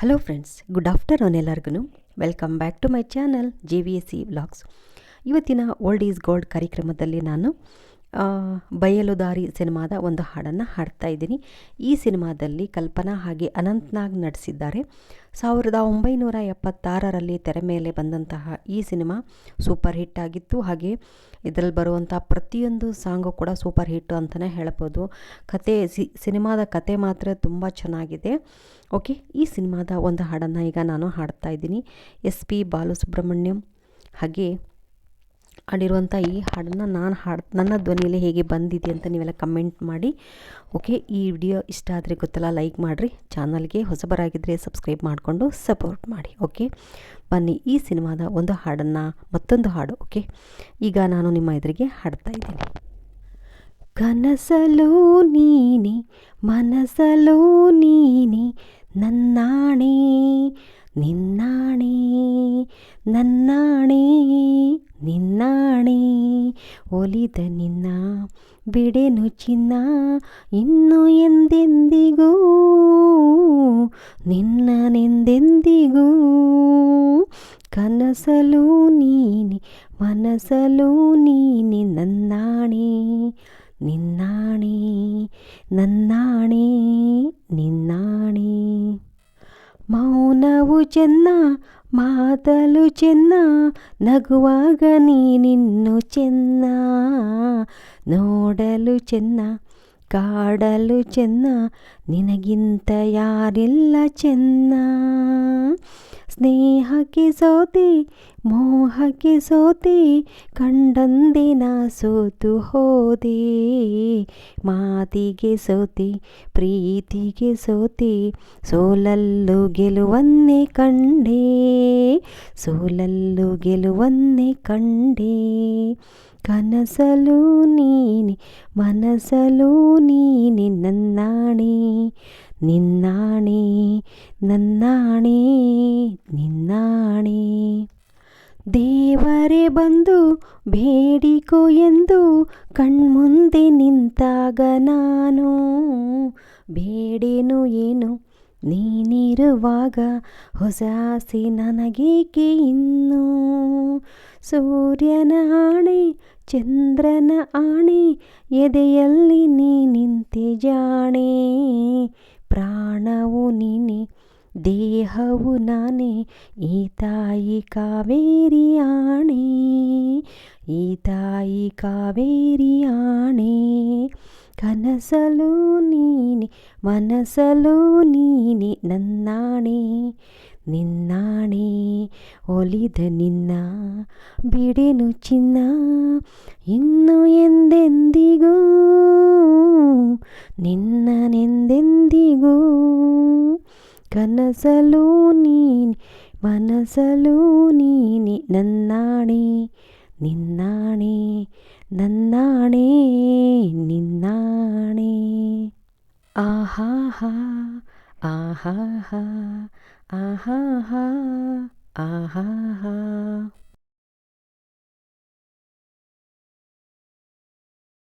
Hello friends, good afternoon ಎಲ್ಲರಿಗೂ. Welcome back to my channel JVSC vlogs. ಇವತ್ತಿನ old is gold ಕಾರ್ಯಕ್ರಮದಲ್ಲಿ ನಾನು ಬಯಲುದಾರಿ ಸಿನಿಮಾದ ಒಂದು ಹಾಡನ್ನು ಹಾಡ್ತಾ ಇದ್ದೀನಿ. ಈ ಸಿನಿಮಾದಲ್ಲಿ ಕಲ್ಪನಾ ಹಾಗೆ ಅನಂತ್ನಾಗ್ ನಟಿಸಿದ್ದಾರೆ. 1976ರಲ್ಲಿ ತೆರೆ ಮೇಲೆ ಬಂದಂತಹ ಈ ಸಿನಿಮಾ ಸೂಪರ್ ಹಿಟ್ ಆಗಿತ್ತು. ಹಾಗೆ ಇದರಲ್ಲಿ ಬರುವಂಥ ಪ್ರತಿಯೊಂದು ಸಾಂಗು ಕೂಡ ಸೂಪರ್ ಹಿಟ್ಟು ಅಂತಲೇ ಹೇಳ್ಬೋದು. ಸಿನಿಮಾದ ಕತೆ ಮಾತ್ರ ತುಂಬ ಚೆನ್ನಾಗಿದೆ. ಓಕೆ, ಈ ಸಿನಿಮಾದ ಒಂದು ಹಾಡನ್ನು ಈಗ ನಾನು ಹಾಡ್ತಾ ಇದ್ದೀನಿ. SP ಬಾಲಸುಬ್ರಹ್ಮಣ್ಯಂ ಹಾಗೆ ಹಾಡಿರುವಂಥ ಈ ಹಾಡನ್ನು ನನ್ನ ಧ್ವನಿಯಲ್ಲಿ ಹೇಗೆ ಬಂದಿದೆ ಅಂತ ನೀವೆಲ್ಲ ಕಮೆಂಟ್ ಮಾಡಿ. ಓಕೆ, ಈ ವಿಡಿಯೋ ಇಷ್ಟ ಆದರೆ ಗೊತ್ತಲ್ಲ, ಲೈಕ್ ಮಾಡಿರಿ. ಚಾನಲ್ಗೆ ಹೊಸಬರಾಗಿದ್ದರೆ ಸಬ್ಸ್ಕ್ರೈಬ್ ಮಾಡಿಕೊಂಡು ಸಪೋರ್ಟ್ ಮಾಡಿ. ಓಕೆ, ಬನ್ನಿ ಈ ಸಿನಿಮಾದ ಒಂದು ಹಾಡನ್ನು, ಮತ್ತೊಂದು ಹಾಡು. ಓಕೆ, ಈಗ ನಾನು ನಿಮ್ಮ ಎದುರಿಗೆ ಹಾಡ್ತಾ ಇದ್ದೀನಿ. ಕನಸಲು ನೀನೆ, ಮನಸಲು ನೀನೆ, ನನ್ನಾಣೆ ನಿನ್ನಾಣೆ, ನನ್ನಾಣೆ ನಿನ್ನಾಣೆ, ಒಲಿದ ನಿನ್ನ ಬಿಡೆನು ಚಿನ್ನ, ಇನ್ನು ಎಂದೆಂದಿಗೂ ನಿನ್ನನೆಂದೆಂದಿಗೂ. ಕನಸಲು ನೀನೆ, ಮನಸಲು ನೀನೆ, ನನ್ನಾಣೆ ನಿನ್ನಾಣೆ, ನನ್ನಾಣೆ ನಿನ್ನಾಣೆ. ಮೌನವು ಚೆನ್ನ, ಮಾತಲು ಚೆನ್ನ, ನಗುವಾಗ ನೀನಿನ್ನು ಚೆನ್ನ, ನೋಡಲು ಚೆನ್ನ, ಕಾಡಲು ಚೆನ್ನ, ನಿನಗಿಂತ ಯಾರಿಲ್ಲ ಚೆನ್ನ. ಸ್ನೇಹಕ್ಕೆ ಸೋತೆ, ಮೋಹಕ್ಕೆ ಸೋತೆ, ಕಂಡಂದಿನ ಸೋತು ಹೋದೆ, ಮಾತಿಗೆ ಸೋತೆ, ಪ್ರೀತಿಗೆ ಸೋತೆ, ಸೋಲಲ್ಲೂ ಗೆಲುವನ್ನೇ ಕಂಡೆ, ಸೋಲಲ್ಲೂ ಗೆಲುವನ್ನೇ ಕಂಡೆ. ಕನಸಲು ನೀನೆ, ಮನಸಲು ನೀನೆ, ನನ್ನಾಣೆ ನಿನ್ನಾಣೆ, ನನ್ನಾಣೆ ನಿನ್ನಾಣೆ. ದೇವರೇ ಬಂದು ಬೇಡಿಕೋ ಎಂದು ಕಣ್ಮುಂದೆ ನಿಂತಾಗ ನಾನು ಬೇಡೇನು ಏನು, ನೀನಿರುವಾಗ ಹೊಸ ಆಸೆ ನನಗೇಕೆ ಇನ್ನು. ಸೂರ್ಯನ ಆಣೆ, ಚಂದ್ರನ ಆಣೆ, ಎದೆಯಲ್ಲಿ ನೀ ನಿಂತೆ ಜಾಣೆ, ಪ್ರಾಣವು ನೀನೆ, ದೇಹವು ನಾನೇ, ಈ ತಾಯಿ ಕಾವೇರಿ ಆಣೆ, ಈ ತಾಯಿ ಕಾವೇರಿ ಆಣೆ. ಕನಸಲು ನೀನೆ, ಮನಸಲು ನೀನೆ, ನನ್ನಾಣೆ ನಿನ್ನಾಣೆ, ಒಲಿದ ನಿನ್ನ ಬಿಡೆನು ಚಿನ್ನ, ಇನ್ನು ಎಂದೆಂದಿಗೂ ನಿನ್ನನೆಂದೆಂದಿಗೂ. ಕನಸಲು ನೀನೆ, ಮನಸಲು ನೀನೆ, ನನ್ನಾಣೆ ನಿನ್ನಾಣೆ, ನನ್ನಾಣೆ ನಿನ್ನಾಣೆ. ಆಹಾಹಾ ಆಹಾಹಾ ಆಹಾಹಾ ಆಹಾಹಾ.